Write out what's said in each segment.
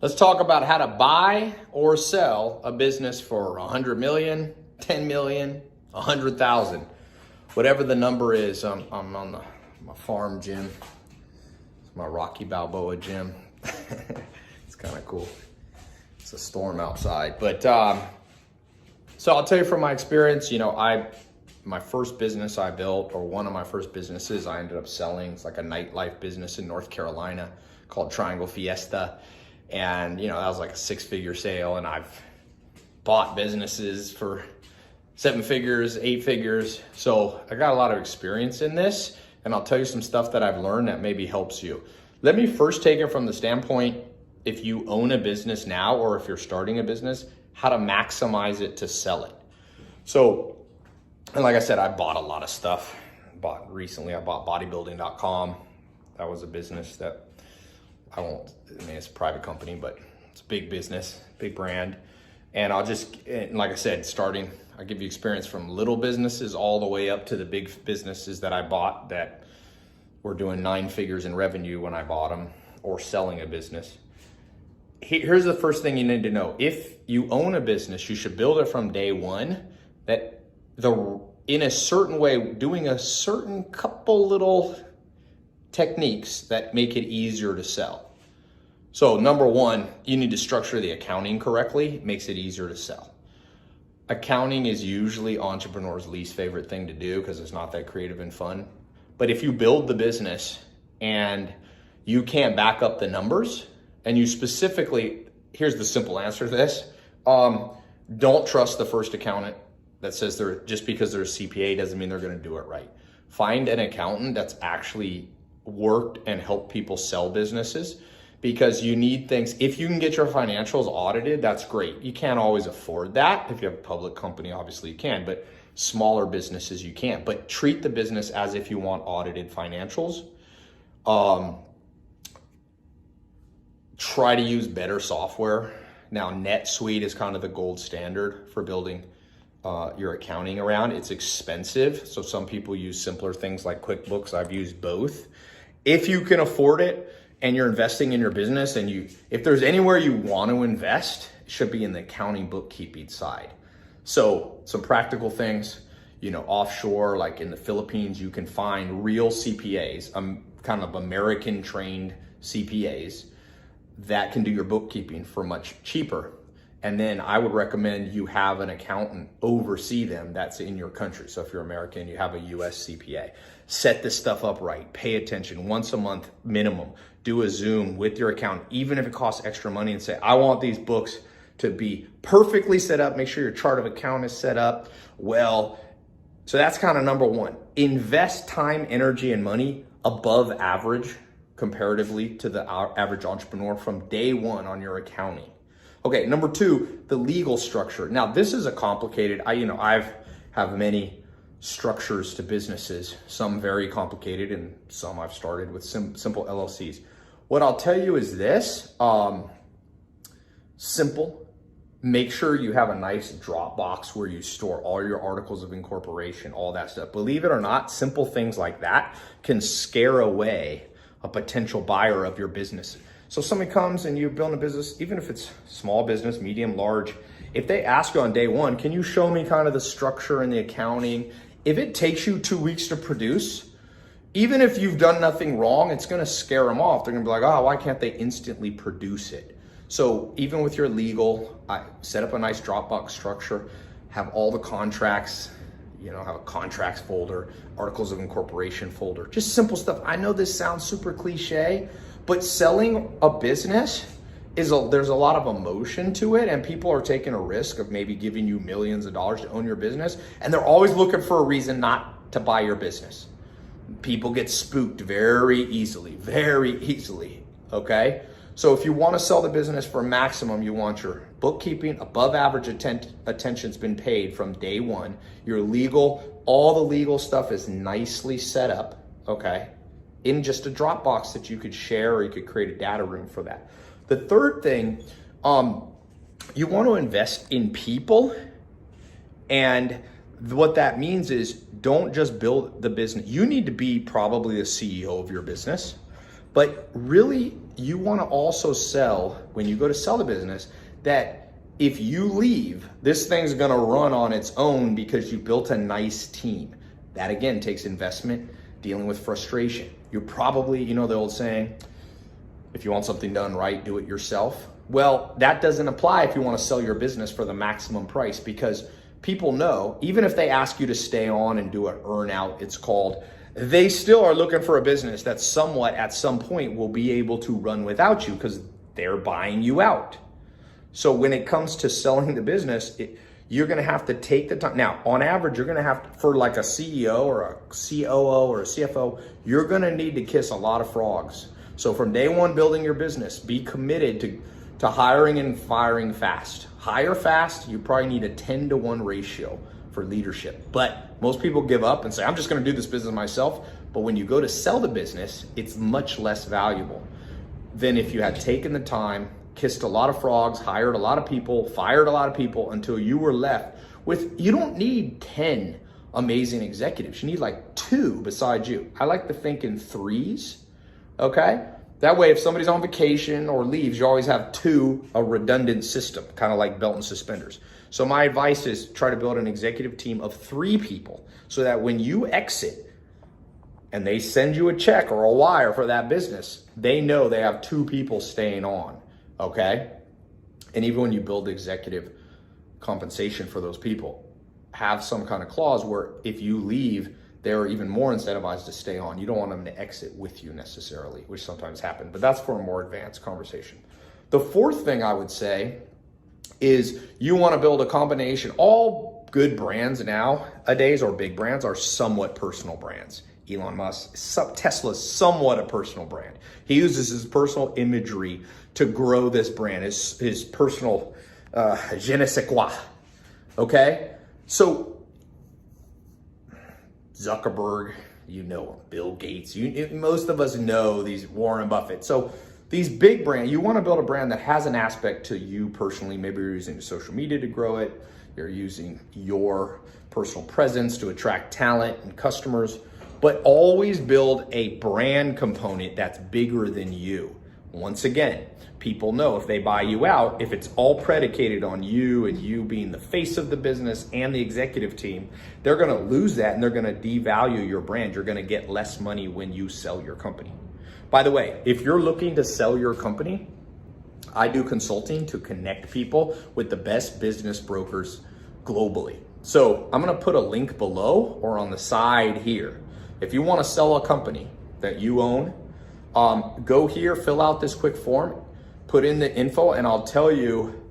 Let's talk about how to buy or sell a business for 100 million, 10 million, 100,000, whatever the number is. I'm on my farm gym. It's my Rocky Balboa gym. It's kind of cool. It's a storm outside, but so I'll tell you from my experience. My first business I built, or one of my first businesses, I ended up selling. It's like a nightlife business in North Carolina called Triangle Fiesta. And, that was like a 6-figure sale. And I've bought businesses for 7 figures, 8 figures. So I got a lot of experience in this. And I'll tell you some stuff that I've learned that maybe helps you. Let me first take it from the standpoint, if you own a business now, or if you're starting a business, how to maximize it to sell it. So, and like I said, I bought a lot of stuff. Recently I bought bodybuilding.com. That was a business that it's a private company, but it's a big business, big brand. And like I said, I'll give you experience from little businesses all the way up to the big businesses that I bought that were doing 9 figures in revenue when I bought them, or selling a business. Here's the first thing you need to know. If you own a business, you should build it from day one, that in a certain way, doing a certain couple little techniques that make it easier to sell. So number one, you need to structure the accounting correctly. It makes it easier to sell. Accounting is usually entrepreneurs' least favorite thing to do because it's not that creative and fun. But if you build the business and you can't back up the numbers, and you specifically, here's the simple answer to this, don't trust the first accountant that says just because they're a CPA doesn't mean they're going to do it right. Find an accountant that's actually worked and helped people sell businesses, because you need things. If you can get your financials audited, that's great. You can't always afford that. If you have a public company, obviously you can, but smaller businesses you can't. But treat the business as if you want audited financials. Try to use better software. Now, NetSuite is kind of the gold standard for building your accounting around. It's expensive, so some people use simpler things like QuickBooks. I've used both. If you can afford it and you're investing in your business, and if there's anywhere you want to invest, it should be in the accounting bookkeeping side. So some practical things, offshore, like in the Philippines, you can find real CPAs, kind of American trained CPAs that can do your bookkeeping for much cheaper. And then I would recommend you have an accountant oversee them that's in your country. So if you're American, you have a US CPA. Set this stuff up right. Pay attention once a month minimum. Do a Zoom with your accountant, even if it costs extra money, and say, I want these books to be perfectly set up. Make sure your chart of account is set up well. So that's kind of number one. Invest time, energy, and money above average comparatively to the average entrepreneur from day one on your accounting. Number two, the legal structure. Now, this is a complicated, I've have many structures to businesses, some very complicated and some I've started with simple LLCs. What I'll tell you is this, simple. Make sure you have a nice Dropbox where you store all your articles of incorporation, all that stuff. Believe it or not, simple things like that can scare away a potential buyer of your business. So somebody comes and you build a business, even if it's small business, medium, large, if they ask you on day one, can you show me kind of the structure and the accounting? If it takes you 2 weeks to produce, even if you've done nothing wrong, it's going to scare them off. They're going to be like, oh, why can't they instantly produce it? So even with your legal, set up a nice Dropbox structure, have all the contracts, have a contracts folder, articles of incorporation folder, just simple stuff. I know this sounds super cliche, but selling a business there's a lot of emotion to it, and people are taking a risk of maybe giving you millions of dollars to own your business, and they're always looking for a reason not to buy your business. People get spooked very easily, okay? So if you want to sell the business for maximum, you want your bookkeeping, above average attention's been paid from day one. Your legal, all the legal stuff is nicely set up, okay? In just a Dropbox that you could share, or you could create a data room for that. The third thing, you want to invest in people, and what that means is don't just build the business. You need to be probably the CEO of your business, But really, you want to also sell, when you go to sell the business, that if you leave, this thing's going to run on its own because you built a nice team. That again takes investment, dealing with frustration. You're probably, you know the old saying, if you want something done right, do it yourself. Well, that doesn't apply if you want to sell your business for the maximum price, because people know, even if they ask you to stay on and do an earn out, it's called, they still are looking for a business that somewhat at some point will be able to run without you because they're buying you out. So when it comes to selling the business, you're going to have to take the time. Now, on average, you're going to have to, for like a CEO or a COO or a CFO, you're going to need to kiss a lot of frogs. So from day one building your business, be committed to hiring and firing fast. Hire fast, you probably need a 10-to-1 ratio for leadership. But most people give up and say, I'm just going to do this business myself. But when you go to sell the business, it's much less valuable than if you had taken the time, kissed a lot of frogs, hired a lot of people, fired a lot of people until you were left with, you don't need 10 amazing executives. You need like 2 besides you. I like to think in 3s, okay? That way, if somebody's on vacation or leaves, you always have 2, a redundant system, kind of like belt and suspenders. So my advice is try to build an executive team of 3 people so that when you exit and they send you a check or a wire for that business, they know they have 2 people staying on, okay? And even when you build executive compensation for those people, have some kind of clause where if you leave, they're even more incentivized to stay on. You don't want them to exit with you necessarily, which sometimes happen, but that's for a more advanced conversation. The 4th thing I would say is you want to build a combination. All good brands nowadays, or big brands, are somewhat personal brands. Elon Musk, Tesla's somewhat a personal brand. He uses his personal imagery to grow this brand, his personal je ne sais quoi, okay? So Zuckerberg, you know, Bill Gates, most of us know these, Warren Buffett. So these big brands, you want to build a brand that has an aspect to you personally. Maybe you're using social media to grow it. You're using your personal presence to attract talent and customers, but always build a brand component that's bigger than you. Once again, people know if they buy you out, if it's all predicated on you and you being the face of the business and the executive team, they're going to lose that and they're going to devalue your brand. You're going to get less money when you sell your company. By the way, if you're looking to sell your company, I do consulting to connect people with the best business brokers globally. So I'm going to put a link below or on the side here. If you want to sell a company that you own, go here, fill out this quick form, put in the info, and I'll tell you,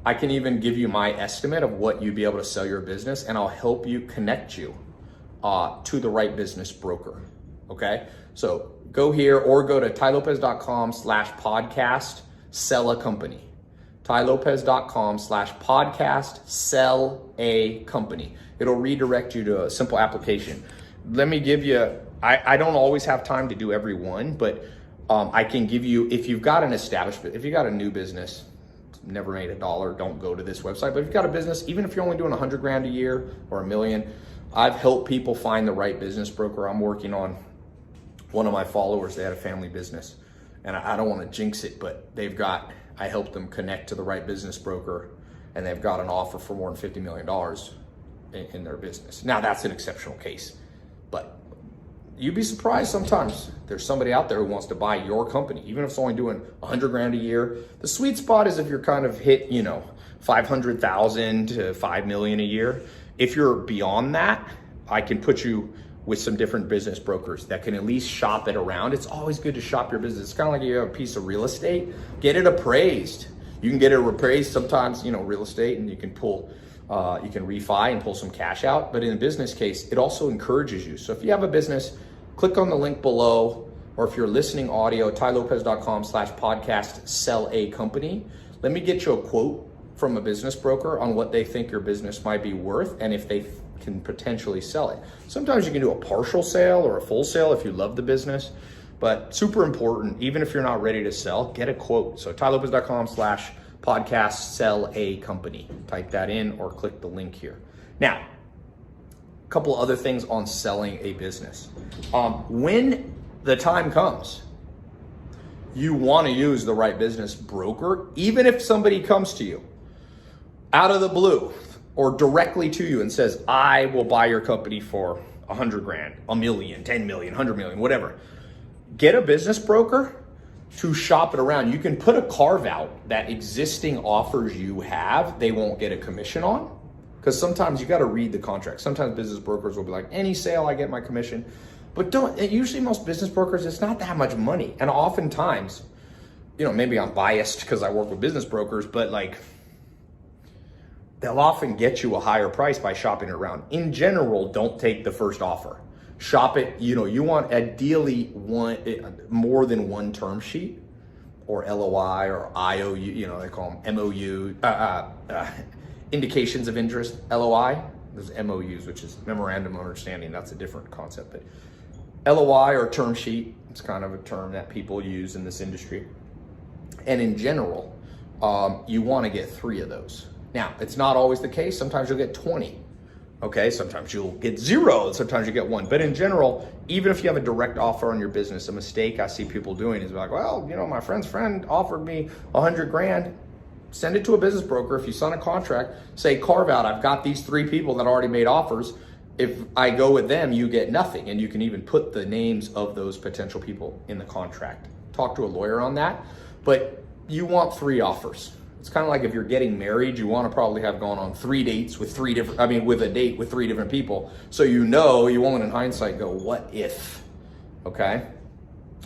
I can even give you my estimate of what you'd be able to sell your business, and I'll help you connect you to the right business broker, okay? So go here or go to tailopez.com/podcast, sell a company. tailopez.com/podcast, sell a company. It'll redirect you to a simple application. Let me give you, I don't always have time to do every one, but I can give you, if you've got an establishment, if you got a new business, never made $1, don't go to this website. But if you've got a business, even if you're only doing 100 grand a year or $1 million, I've helped people find the right business broker. I'm working on one of my followers, they had a family business, and I don't want to jinx it, but I helped them connect to the right business broker, and they've got an offer for more than $50 million in their business. Now that's an exceptional case, but you'd be surprised sometimes. There's somebody out there who wants to buy your company, even if it's only doing 100 grand a year. The sweet spot is if you're kind of hit, 500,000 to 5 million a year. If you're beyond that, I can put you with some different business brokers that can at least shop it around. It's always good to shop your business. It's kind of like you have a piece of real estate, get it appraised. You can get it appraised sometimes, real estate, and you can refi and pull some cash out. But in a business case, it also encourages you. So if you have a business, click on the link below, or if you're listening audio, tailopez.com/podcast, sell a company. Let me get you a quote from a business broker on what they think your business might be worth and if they can potentially sell it. Sometimes you can do a partial sale or a full sale if you love the business, but super important, even if you're not ready to sell, get a quote. So tailopez.com/podcast, sell a company. Type that in or click the link here. Now, a couple other things on selling a business. When the time comes, you want to use the right business broker, even if somebody comes to you out of the blue or directly to you and says, I will buy your company for 100 grand, a million, 10 million, 100 million, whatever. Get a business broker to shop it around. You can put a carve out that existing offers you have, they won't get a commission on. Because sometimes you got to read the contract. Sometimes business brokers will be like, any sale, I get my commission. But usually most business brokers, it's not that much money. And oftentimes, maybe I'm biased because I work with business brokers, but like, they'll often get you a higher price by shopping it around. In general, don't take the first offer. Shop it, you want ideally more than one term sheet or LOI or IOU, they call them MOU, indications of interest, LOI. There's MOUs, which is memorandum of understanding. That's a different concept, but LOI or term sheet, it's kind of a term that people use in this industry. And in general, you want to get 3 of those. Now, it's not always the case. Sometimes you'll get 20. Okay, sometimes you'll get 0, and sometimes you get 1. But in general, even if you have a direct offer on your business, a mistake I see people doing is like, well, my friend's friend offered me 100 grand. Send it to a business broker. If you sign a contract, say carve out, I've got these 3 people that already made offers. If I go with them, you get nothing. And you can even put the names of those potential people in the contract. Talk to a lawyer on that. But you want 3 offers. It's kind of like if you're getting married, you want to probably have gone on 3 dates with with a date with 3 different people. So you won't in hindsight go, what if? Okay?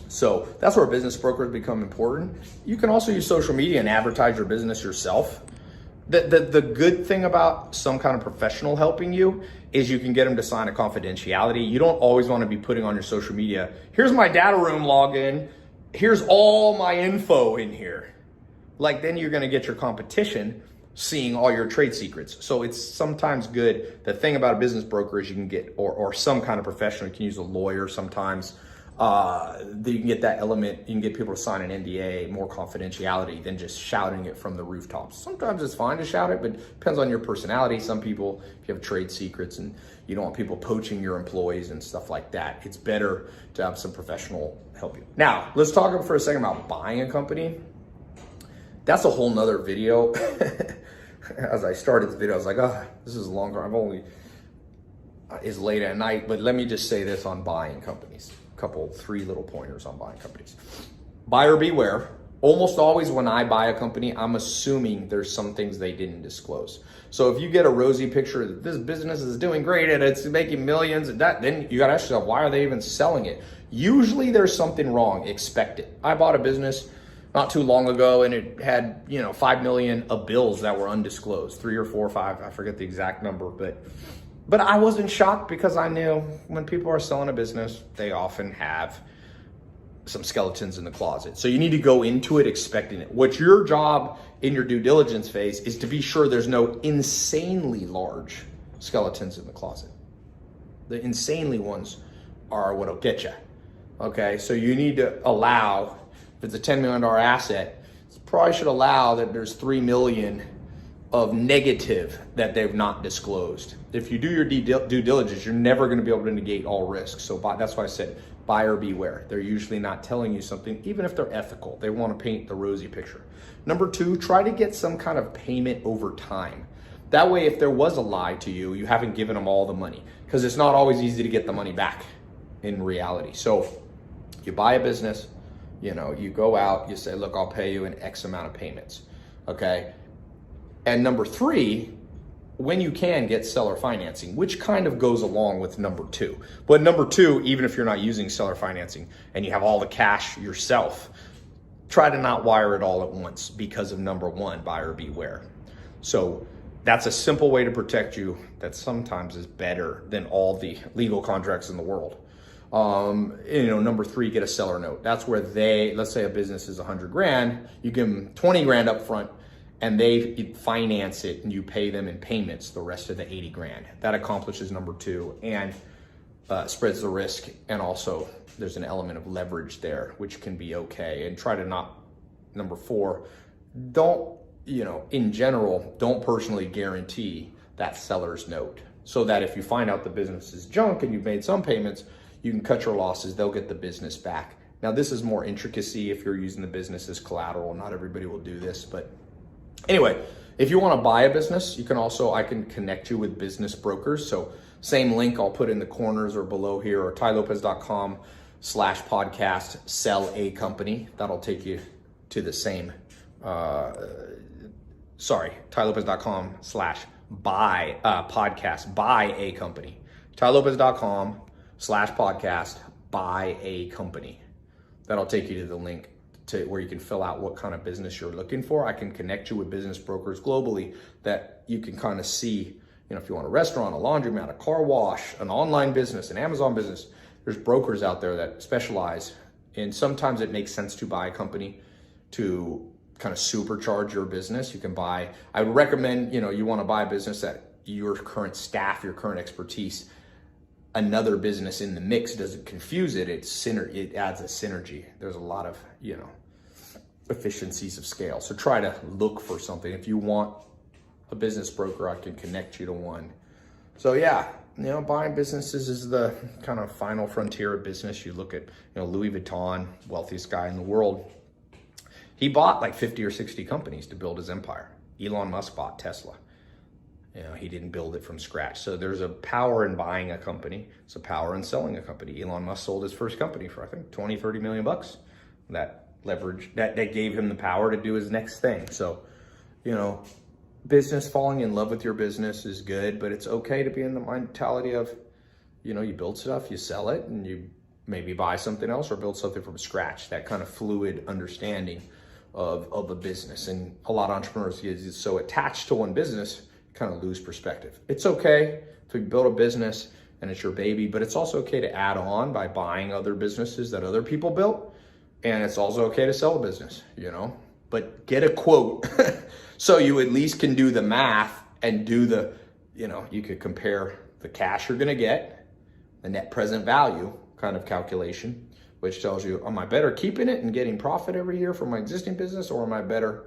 So that's where business brokers become important. You can also use social media and advertise your business yourself. The good thing about some kind of professional helping you is you can get them to sign a confidentiality. You don't always want to be putting on your social media, here's my data room login, here's all my info in here. Like then you're going to get your competition seeing all your trade secrets. So it's sometimes good. The thing about a business broker is you can get, or some kind of professional, you can use a lawyer sometimes. You can get that element, you can get people to sign an NDA, more confidentiality than just shouting it from the rooftops. Sometimes it's fine to shout it, but it depends on your personality. Some people, if you have trade secrets and you don't want people poaching your employees and stuff like that, it's better to have some professional help you. Now, let's talk for a second about buying a company. That's a whole nother video. As I started the video, I was like, this is longer. It's late at night, but let me just say this on buying companies. 3 little pointers on buying companies. Buyer beware. Almost always when I buy a company, I'm assuming there's some things they didn't disclose. So if you get a rosy picture that this business is doing great and it's making millions, then you got to ask yourself, why are they even selling it? Usually there's something wrong. Expect it. I bought a business not too long ago, and it had 5 million of bills that were undisclosed, 3 or 4 or 5, I forget the exact number, but I wasn't shocked because I knew when people are selling a business, they often have some skeletons in the closet. So you need to go into it expecting it. What's your job in your due diligence phase is to be sure there's no insanely large skeletons in the closet. The insanely ones are what'll get you. Okay, so you need to allow, if it's a $10 million asset, you probably should allow that there's 3 million of negative that they've not disclosed. If you do your due diligence, you're never going to be able to negate all risks. So that's why I said buyer beware. They're usually not telling you something, even if they're ethical. They want to paint the rosy picture. Number 2, try to get some kind of payment over time. That way, if there was a lie to you, you haven't given them all the money, because it's not always easy to get the money back in reality. So you buy a business, you go out, you say, look, I'll pay you an X amount of payments. Okay. And number 3, when you can, get seller financing, which kind of goes along with number 2. But number 2, even if you're not using seller financing and you have all the cash yourself, try to not wire it all at once because of number 1, buyer beware. So that's a simple way to protect you that sometimes is better than all the legal contracts in the world. Number 3, get a seller note. That's where let's say a business is 100 grand, you give them 20 grand up front, and they finance it and you pay them in payments the rest of the 80 grand. That accomplishes number 2 and spreads the risk. And also there's an element of leverage there, which can be okay. And try to not, number 4, in general, don't personally guarantee that seller's note, so that if you find out the business is junk and you've made some payments, you can cut your losses. They'll get the business back Now this is more intricacy if you're using the business as collateral. Not everybody will do this, but anyway, if you want to buy a business, I can connect you with business brokers. So same link I'll put in the corners or below here, or tailopez.com/podcast, sell a company. That'll take you to the same, tailopez.com/buy podcast, buy a company. tailopez.com/podcast, buy a company. That'll take you to the link to where you can fill out what kind of business you're looking for. I can connect you with business brokers globally that you can kind of see, if you want a restaurant, a laundromat, a car wash, an online business, an Amazon business, there's brokers out there that specialize. And sometimes it makes sense to buy a company to kind of supercharge your business. I would recommend, you want to buy a business that your current staff, your current expertise, another business in the mix doesn't confuse it. It adds a synergy. There's a lot of, efficiencies of scale. So try to look for something. If you want a business broker, I can connect you to one. So yeah, buying businesses is the kind of final frontier of business. You look at, Louis Vuitton, wealthiest guy in the world. He bought like 50 or 60 companies to build his empire. Elon Musk bought Tesla. He didn't build it from scratch. So there's a power in buying a company. It's a power in selling a company. Elon Musk sold his first company for, I think, 20, 30 million bucks. That leverage, that gave him the power to do his next thing. So, business, falling in love with your business is good, but it's okay to be in the mentality of, you build stuff, you sell it, and you maybe buy something else or build something from scratch. That kind of fluid understanding of a business. And a lot of entrepreneurs get so attached to one business, kind of lose perspective. It's okay to build a business and it's your baby, but it's also okay to add on by buying other businesses that other people built. And it's also okay to sell a business, but get a quote so you at least can do the math and do the, you could compare the cash you're going to get, the net present value kind of calculation, which tells you, am I better keeping it and getting profit every year from my existing business, or am I better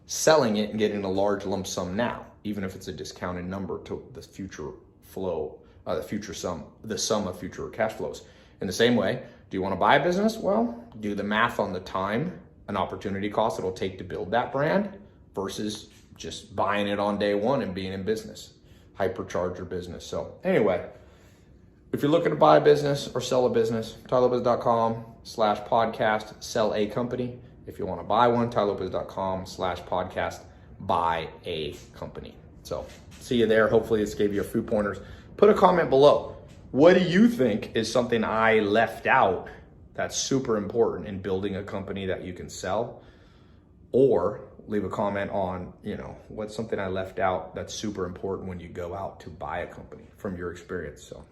selling it and getting a large lump sum now, even if it's a discounted number to the future flow, the sum of future cash flows. In the same way, do you want to buy a business? Well, do the math on the time and opportunity cost it'll take to build that brand versus just buying it on day one and being in business, hypercharge your business. So anyway, if you're looking to buy a business or sell a business, tailopez.com/podcast, sell a company. If you want to buy one, tailopez.com/podcast, buy a company. So see you there. Hopefully this gave you a few pointers. Put a comment below. What do you think is something I left out that's super important in building a company that you can sell? Or leave a comment on, what's something I left out that's super important when you go out to buy a company from your experience. So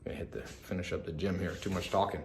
I'm gonna finish up the gym here. Too much talking.